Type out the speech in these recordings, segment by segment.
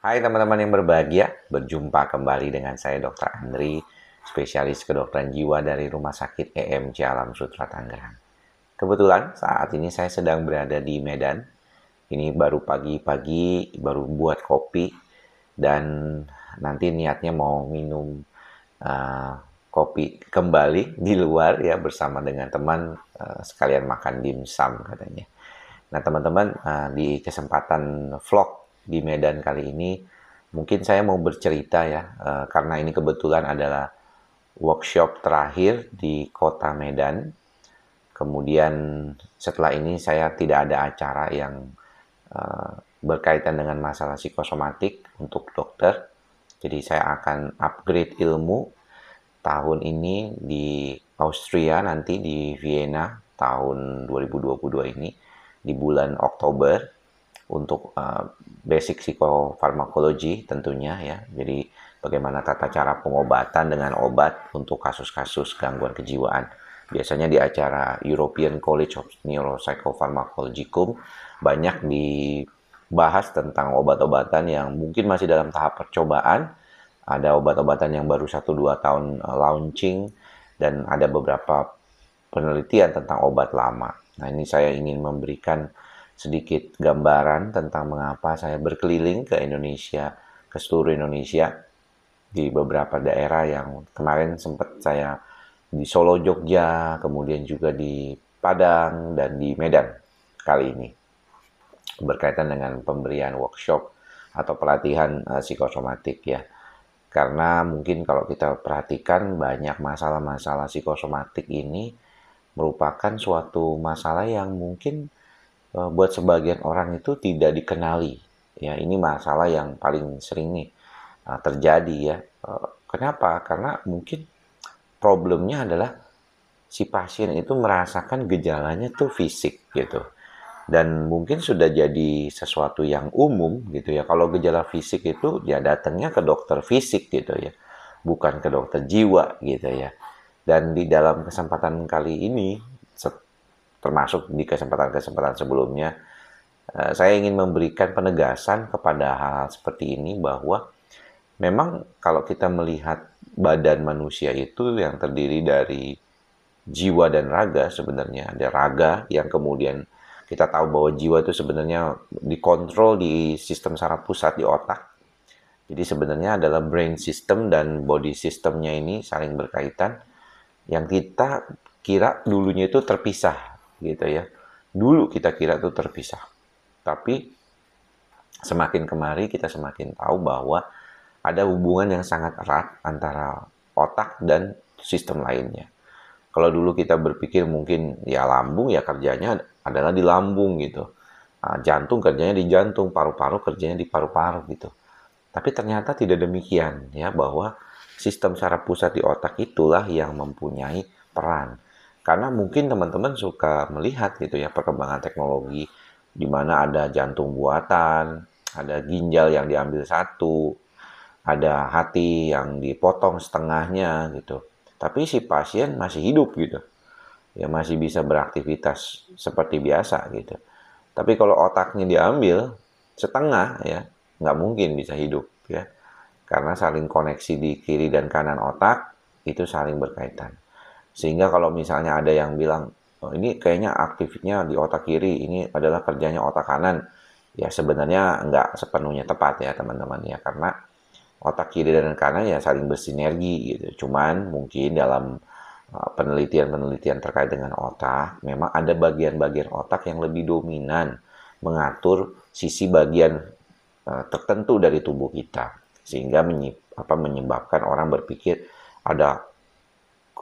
Hai teman-teman yang berbahagia, berjumpa kembali dengan saya Dr. Andri, spesialis kedokteran jiwa dari Rumah Sakit EMC Alam Sutera Tangerang. Kebetulan saat ini saya sedang berada di Medan. Ini baru pagi-pagi, baru buat kopi, dan nanti niatnya mau minum uh, kopi kembali di luar ya bersama dengan teman, sekalian makan dimsum katanya. Nah, teman-teman, di kesempatan vlog di Medan kali ini, mungkin saya mau bercerita ya, karena ini kebetulan adalah workshop terakhir di kota Medan. Kemudian setelah ini saya tidak ada acara yang berkaitan dengan masalah psikosomatik untuk dokter. Jadi saya akan upgrade ilmu tahun ini di Austria, nanti di Vienna tahun 2022 ini di bulan Oktober untuk basic psikofarmakologi tentunya ya. Jadi bagaimana tata cara pengobatan dengan obat untuk kasus-kasus gangguan kejiwaan. Biasanya di acara European College of Neuropsychopharmacologicum banyak dibahas tentang obat-obatan yang mungkin masih dalam tahap percobaan. Ada obat-obatan yang baru 1-2 tahun launching, dan ada beberapa penelitian tentang obat lama. Nah, ini saya ingin memberikan sedikit gambaran tentang mengapa saya berkeliling ke Indonesia, ke seluruh Indonesia, di beberapa daerah yang kemarin sempat saya di Solo, Jogja, kemudian juga di Padang, dan di Medan kali ini. Berkaitan dengan pemberian workshop atau pelatihan psikosomatik ya. Karena mungkin kalau kita perhatikan banyak masalah-masalah psikosomatik ini merupakan suatu masalah yang mungkin buat sebagian orang itu tidak dikenali. Ya, ini masalah yang paling sering nih terjadi ya. Kenapa? Karena mungkin problemnya adalah si pasien itu merasakan gejalanya tuh fisik gitu. Dan mungkin sudah jadi sesuatu yang umum gitu ya. Kalau gejala fisik itu ya datangnya ke dokter fisik gitu ya, bukan ke dokter jiwa gitu ya. Dan di dalam kesempatan kali ini, termasuk di kesempatan-kesempatan sebelumnya, saya ingin memberikan penegasan kepada hal-hal seperti ini bahwa memang kalau kita melihat badan manusia itu yang terdiri dari jiwa dan raga, sebenarnya ada raga yang kemudian kita tahu bahwa jiwa itu sebenarnya dikontrol di sistem saraf pusat di otak. Jadi sebenarnya adalah brain system dan body systemnya ini saling berkaitan. Yang kita kira dulunya itu terpisah gitu ya. Dulu kita kira itu terpisah. Tapi semakin kemari kita semakin tahu bahwa ada hubungan yang sangat erat antara otak dan sistem lainnya. Kalau dulu kita berpikir mungkin ya lambung ya kerjanya adalah di lambung gitu. Jantung kerjanya di jantung, paru-paru kerjanya di paru-paru gitu. Tapi ternyata tidak demikian ya, bahwa sistem saraf pusat di otak itulah yang mempunyai peran. Karena mungkin teman-teman suka melihat gitu ya perkembangan teknologi di mana ada jantung buatan, ada ginjal yang diambil satu, ada hati yang dipotong setengahnya gitu. Tapi si pasien masih hidup gitu. Ya masih bisa beraktivitas seperti biasa gitu. Tapi kalau otaknya diambil setengah ya, nggak mungkin bisa hidup ya. Karena saling koneksi di kiri dan kanan otak itu saling berkaitan. Sehingga kalau misalnya ada yang bilang, oh, ini kayaknya aktifnya di otak kiri, ini adalah kerjanya otak kanan. Ya sebenarnya nggak sepenuhnya tepat ya teman-teman ya. Karena otak kiri dan kanan ya saling bersinergi gitu. Cuman mungkin dalam penelitian-penelitian terkait dengan otak, memang ada bagian-bagian otak yang lebih dominan mengatur sisi bagian tertentu dari tubuh kita, sehingga menyebabkan orang berpikir ada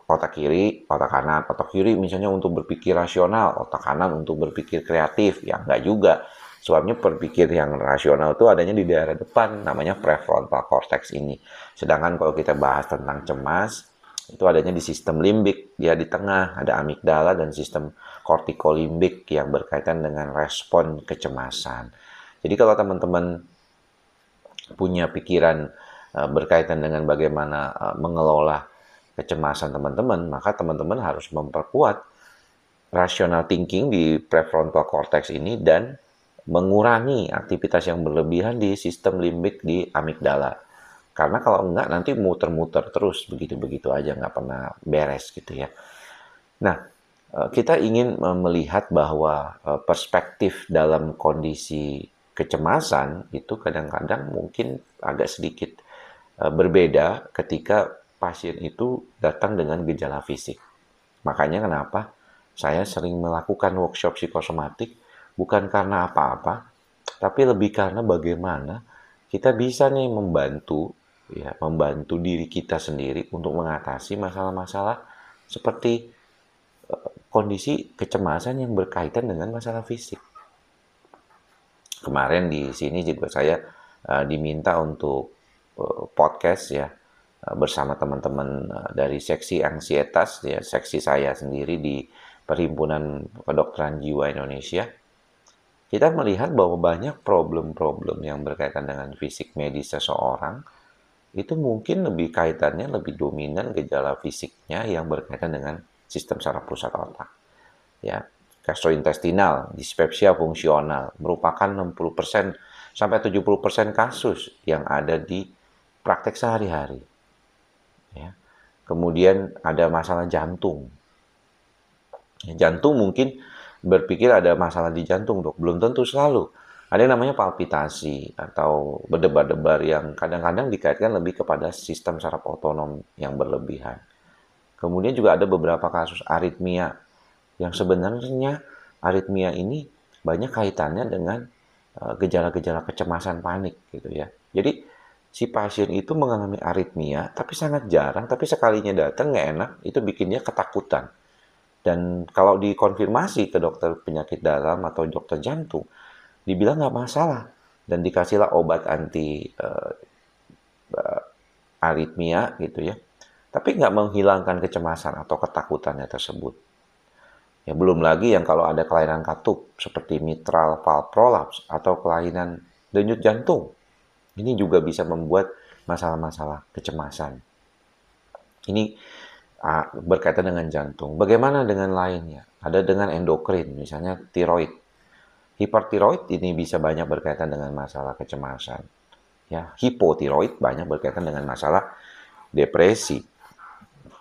otak kiri, otak kanan. Otak kiri misalnya untuk berpikir rasional, otak kanan untuk berpikir kreatif. Ya enggak juga. Sebabnya berpikir yang rasional itu adanya di daerah depan, namanya prefrontal cortex ini. Sedangkan kalau kita bahas tentang cemas, itu adanya di sistem limbik, dia di tengah, ada amigdala dan sistem kortikolimbik yang berkaitan dengan respon kecemasan. Jadi kalau teman-teman punya pikiran berkaitan dengan bagaimana mengelola kecemasan teman-teman, maka teman-teman harus memperkuat rational thinking di prefrontal cortex ini dan mengurangi aktivitas yang berlebihan di sistem limbik di amigdala. Karena kalau enggak nanti muter-muter terus begitu-begitu aja, nggak pernah beres gitu ya. Nah, kita ingin melihat bahwa perspektif dalam kondisi kecemasan itu kadang-kadang mungkin agak sedikit berbeda ketika pasien itu datang dengan gejala fisik. Makanya kenapa saya sering melakukan workshop psikosomatik bukan karena apa-apa, tapi lebih karena bagaimana kita bisa nih membantu ya, membantu diri kita sendiri untuk mengatasi masalah-masalah seperti kondisi kecemasan yang berkaitan dengan masalah fisik. Kemarin di sini juga saya diminta untuk podcast ya bersama teman-teman dari seksi ansietas ya, seksi saya sendiri di Perhimpunan Kedokteran Jiwa Indonesia. Kita melihat bahwa banyak problem-problem yang berkaitan dengan fisik medis seseorang itu mungkin lebih kaitannya lebih dominan gejala fisiknya yang berkaitan dengan sistem saraf pusat otak. Ya, gastrointestinal, dispepsia fungsional merupakan 60% sampai 70% kasus yang ada di praktek sehari-hari. Ya. Kemudian ada masalah jantung. Jantung mungkin berpikir ada masalah di jantung, dok. Belum tentu selalu. Ada yang namanya palpitasi atau berdebar-debar yang kadang-kadang dikaitkan lebih kepada sistem saraf otonom yang berlebihan. Kemudian juga ada beberapa kasus aritmia yang sebenarnya aritmia ini banyak kaitannya dengan gejala-gejala kecemasan panik gitu ya. Jadi si pasien itu mengalami aritmia tapi sangat jarang, tapi sekalinya datang nggak enak itu bikin dia ketakutan. Dan kalau dikonfirmasi ke dokter penyakit dalam atau dokter jantung, dibilang nggak masalah dan dikasihlah obat anti aritmia gitu ya. Tapi nggak menghilangkan kecemasan atau ketakutannya tersebut. Ya belum lagi yang kalau ada kelainan katup seperti mitral valve prolapse atau kelainan denyut jantung. Ini juga bisa membuat masalah-masalah kecemasan. Ini berkaitan dengan jantung. Bagaimana dengan lainnya? Ada dengan endokrin, misalnya tiroid. Hipertiroid ini bisa banyak berkaitan dengan masalah kecemasan. Ya, hipotiroid banyak berkaitan dengan masalah depresi.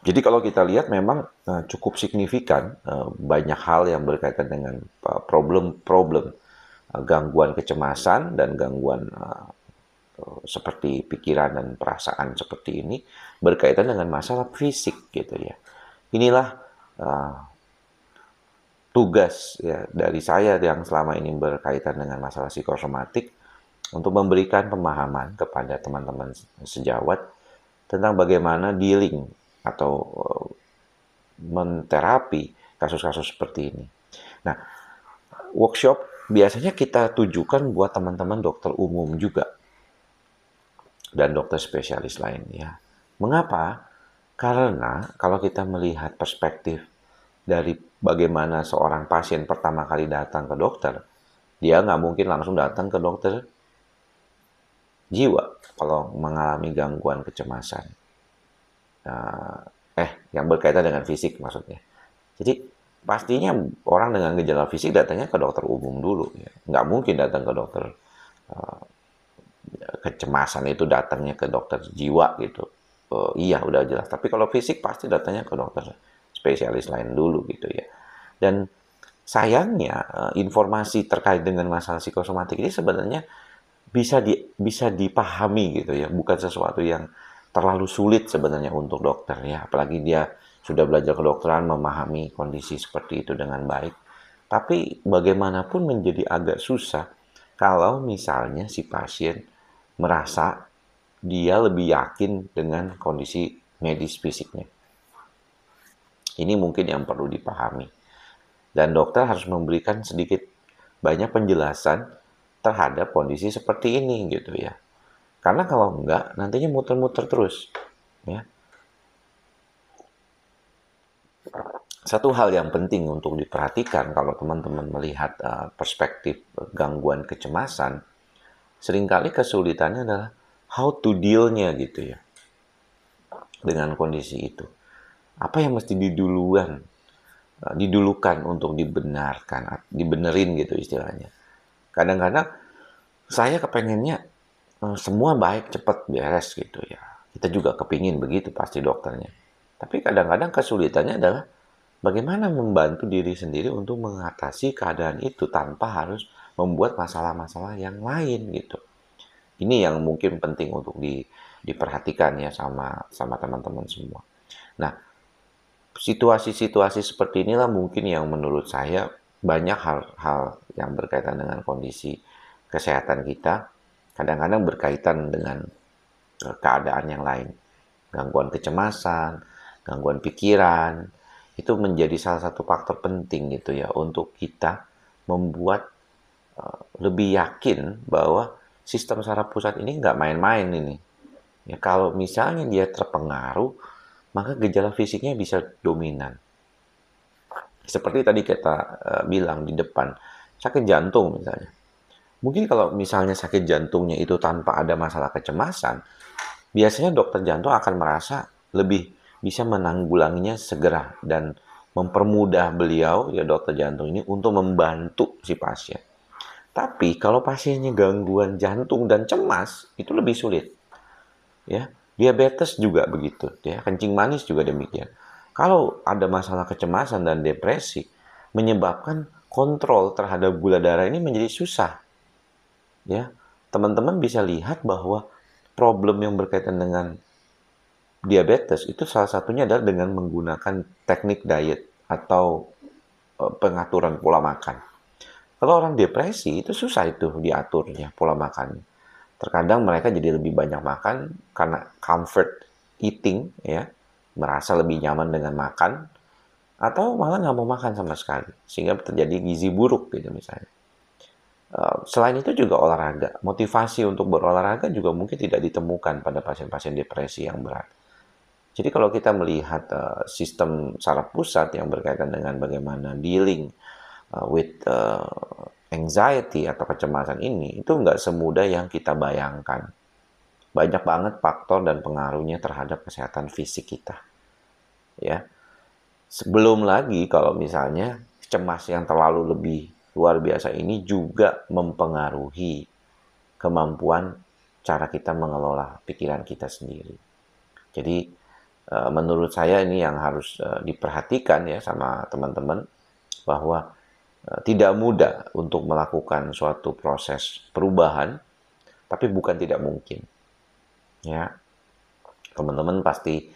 Jadi kalau kita lihat memang cukup signifikan banyak hal yang berkaitan dengan problem-problem gangguan kecemasan dan gangguan seperti pikiran dan perasaan seperti ini berkaitan dengan masalah fisik gitu ya. Inilah tugas ya dari saya yang selama ini berkaitan dengan masalah psikosomatik untuk memberikan pemahaman kepada teman-teman sejawat tentang bagaimana dealing atau menterapi kasus-kasus seperti ini. Nah, workshop biasanya kita tujukan buat teman-teman dokter umum juga dan dokter spesialis lainnya. Mengapa? Karena kalau kita melihat perspektif dari bagaimana seorang pasien pertama kali datang ke dokter, dia nggak mungkin langsung datang ke dokter jiwa kalau mengalami gangguan kecemasan. Yang berkaitan dengan fisik maksudnya. Jadi pastinya orang dengan gejala fisik datangnya ke dokter umum dulu. Ya. Nggak mungkin datang ke dokter kecemasan itu datangnya ke dokter jiwa gitu. Iya udah jelas. Tapi kalau fisik pasti datangnya ke dokter spesialis lain dulu gitu ya. Dan sayangnya informasi terkait dengan masalah psikosomatik ini sebenarnya bisa dipahami gitu ya. Bukan sesuatu yang terlalu sulit sebenarnya untuk dokter ya. Apalagi dia sudah belajar kedokteran memahami kondisi seperti itu dengan baik. Tapi bagaimanapun menjadi agak susah kalau misalnya si pasien merasa dia lebih yakin dengan kondisi medis fisiknya. Ini mungkin yang perlu dipahami. Dan dokter harus memberikan sedikit banyak penjelasan terhadap kondisi seperti ini gitu ya. Karena kalau enggak, nantinya muter-muter terus. Ya. Satu hal yang penting untuk diperhatikan kalau teman-teman melihat perspektif gangguan kecemasan, seringkali kesulitannya adalah how to deal-nya gitu ya. Dengan kondisi itu. Apa yang mesti didulukan untuk dibenerin gitu istilahnya. Kadang-kadang saya kepengennya semua baik, cepat, beres gitu ya. Kita juga kepingin begitu pasti dokternya. Tapi kadang-kadang kesulitannya adalah bagaimana membantu diri sendiri untuk mengatasi keadaan itu tanpa harus membuat masalah-masalah yang lain gitu. Ini yang mungkin penting untuk diperhatikan ya sama teman-teman semua. Nah, situasi-situasi seperti inilah mungkin yang menurut saya banyak hal-hal yang berkaitan dengan kondisi kesehatan kita, kadang-kadang berkaitan dengan keadaan yang lain. Gangguan kecemasan, gangguan pikiran, itu menjadi salah satu faktor penting gitu ya untuk kita membuat lebih yakin bahwa sistem saraf pusat ini nggak main-main ini. Ya, kalau misalnya dia terpengaruh, maka gejala fisiknya bisa dominan. Seperti tadi kita bilang di depan, sakit jantung misalnya. Mungkin kalau misalnya sakit jantungnya itu tanpa ada masalah kecemasan, biasanya dokter jantung akan merasa lebih bisa menanggulanginya segera dan mempermudah beliau, ya dokter jantung ini, untuk membantu si pasien. Tapi kalau pasiennya gangguan jantung dan cemas, itu lebih sulit. Ya, diabetes juga begitu, ya, kencing manis juga demikian. Kalau ada masalah kecemasan dan depresi, menyebabkan kontrol terhadap gula darah ini menjadi susah. Ya, teman-teman bisa lihat bahwa problem yang berkaitan dengan diabetes itu salah satunya adalah dengan menggunakan teknik diet atau pengaturan pola makan. Kalau orang depresi itu susah itu diaturnya pola makannya. Terkadang mereka jadi lebih banyak makan karena comfort eating, ya, merasa lebih nyaman dengan makan, atau malah nggak mau makan sama sekali, sehingga terjadi gizi buruk gitu misalnya. Selain itu juga olahraga, motivasi untuk berolahraga juga mungkin tidak ditemukan pada pasien-pasien depresi yang berat. Jadi kalau kita melihat sistem saraf pusat yang berkaitan dengan bagaimana dealing with anxiety atau kecemasan ini, itu nggak semudah yang kita bayangkan. Banyak banget faktor dan pengaruhnya terhadap kesehatan fisik kita. Ya, sebelum lagi kalau misalnya cemas yang terlalu lebih luar biasa ini juga mempengaruhi kemampuan cara kita mengelola pikiran kita sendiri. Jadi menurut saya ini yang harus diperhatikan ya sama teman-teman, bahwa tidak mudah untuk melakukan suatu proses perubahan, tapi bukan tidak mungkin. Ya, teman-teman pasti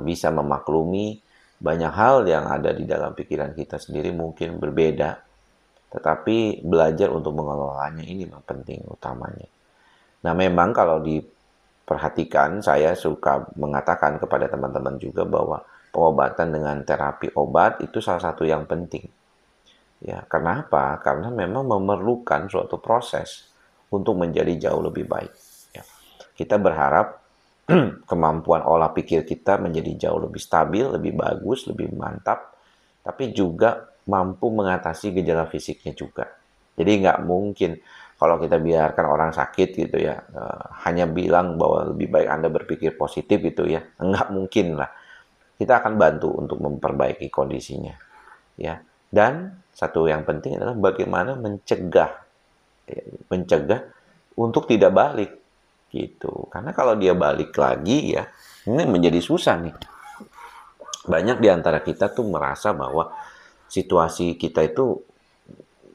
bisa memaklumi banyak hal yang ada di dalam pikiran kita sendiri mungkin berbeda, tetapi belajar untuk mengelolanya ini yang penting utamanya. Nah, memang kalau diperhatikan, saya suka mengatakan kepada teman-teman juga bahwa pengobatan dengan terapi obat itu salah satu yang penting. Ya, kenapa? Karena memang memerlukan suatu proses untuk menjadi jauh lebih baik. Ya. Kita berharap kemampuan olah pikir kita menjadi jauh lebih stabil, lebih bagus, lebih mantap, tapi juga mampu mengatasi gejala fisiknya juga. Jadi nggak mungkin kalau kita biarkan orang sakit gitu ya, hanya bilang bahwa lebih baik Anda berpikir positif gitu ya, nggak mungkin lah. Kita akan bantu untuk memperbaiki kondisinya, ya. Dan satu yang penting adalah bagaimana mencegah untuk tidak balik gitu. Karena kalau dia balik lagi ya, ini menjadi susah nih. Banyak di antara kita tuh merasa bahwa situasi kita itu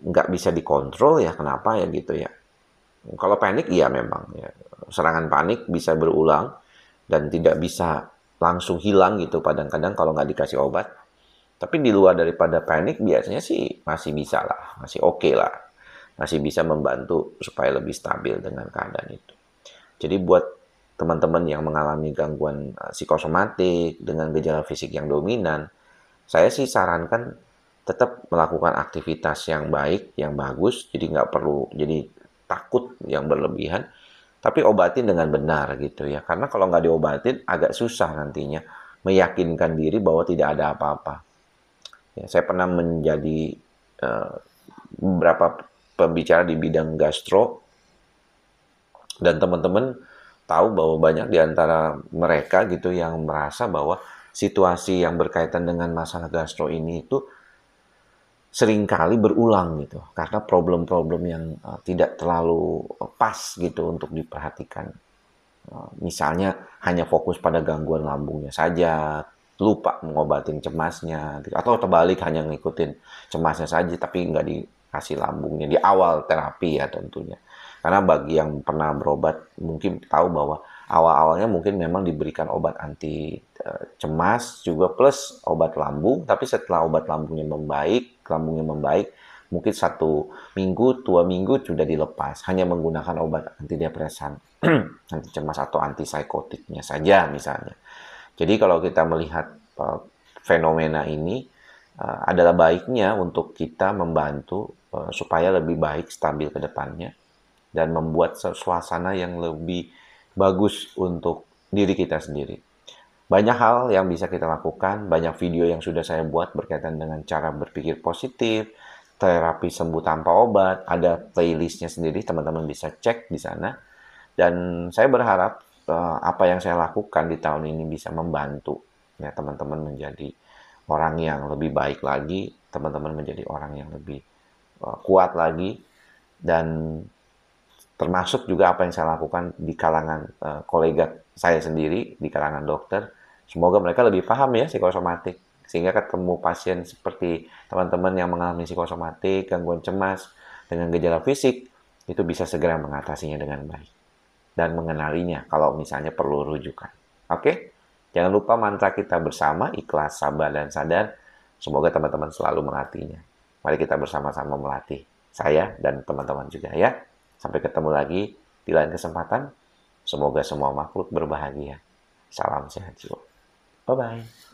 nggak bisa dikontrol ya, kenapa ya gitu ya. Kalau panik ya memang ya, serangan panik bisa berulang dan tidak bisa langsung hilang gitu kadang-kadang kalau nggak dikasih obat. Tapi di luar daripada panik biasanya sih masih bisa lah, masih oke lah. Masih bisa membantu supaya lebih stabil dengan keadaan itu. Jadi buat teman-teman yang mengalami gangguan psikosomatik dengan gejala fisik yang dominan, saya sih sarankan tetap melakukan aktivitas yang baik, yang bagus, jadi nggak perlu jadi takut yang berlebihan, tapi obatin dengan benar gitu ya. Karena kalau nggak diobatin agak susah nantinya meyakinkan diri bahwa tidak ada apa-apa. Ya, saya pernah menjadi beberapa pembicara di bidang gastro, dan teman-teman tahu bahwa banyak di antara mereka gitu yang merasa bahwa situasi yang berkaitan dengan masalah gastro ini itu seringkali berulang gitu, karena problem-problem yang tidak terlalu pas gitu untuk diperhatikan. Misalnya hanya fokus pada gangguan lambungnya saja, lupa mengobatin cemasnya, atau terbalik hanya ngikutin cemasnya saja tapi nggak dikasih lambungnya di awal terapi ya tentunya. Karena bagi yang pernah berobat mungkin tahu bahwa awal-awalnya mungkin memang diberikan obat anti cemas juga plus obat lambung, tapi setelah obat lambungnya membaik, mungkin 1 minggu, 2 minggu sudah dilepas, hanya menggunakan obat antidepresan, anti cemas atau antipsikotiknya saja misalnya. Jadi kalau kita melihat fenomena ini, adalah baiknya untuk kita membantu supaya lebih baik stabil ke depannya dan membuat suasana yang lebih bagus untuk diri kita sendiri. Banyak hal yang bisa kita lakukan, banyak video yang sudah saya buat berkaitan dengan cara berpikir positif, terapi sembuh tanpa obat, ada playlistnya sendiri, teman-teman bisa cek di sana. Dan saya berharap apa yang saya lakukan di tahun ini bisa membantu ya teman-teman menjadi orang yang lebih baik lagi, teman-teman menjadi orang yang lebih kuat lagi, dan termasuk juga apa yang saya lakukan di kalangan kolega saya sendiri, di kalangan dokter. Semoga mereka lebih paham ya psikosomatik, sehingga ketemu pasien seperti teman-teman yang mengalami psikosomatik, gangguan cemas, dengan gejala fisik, itu bisa segera mengatasinya dengan baik. Dan mengenalinya kalau misalnya perlu rujukan. Oke? Jangan lupa mantra kita bersama, ikhlas, sabar, dan sadar. Semoga teman-teman selalu melatihnya. Mari kita bersama-sama melatih. Saya dan teman-teman juga ya. Sampai ketemu lagi di lain kesempatan. Semoga semua makhluk berbahagia. Salam sehat jiwa. Bye-bye.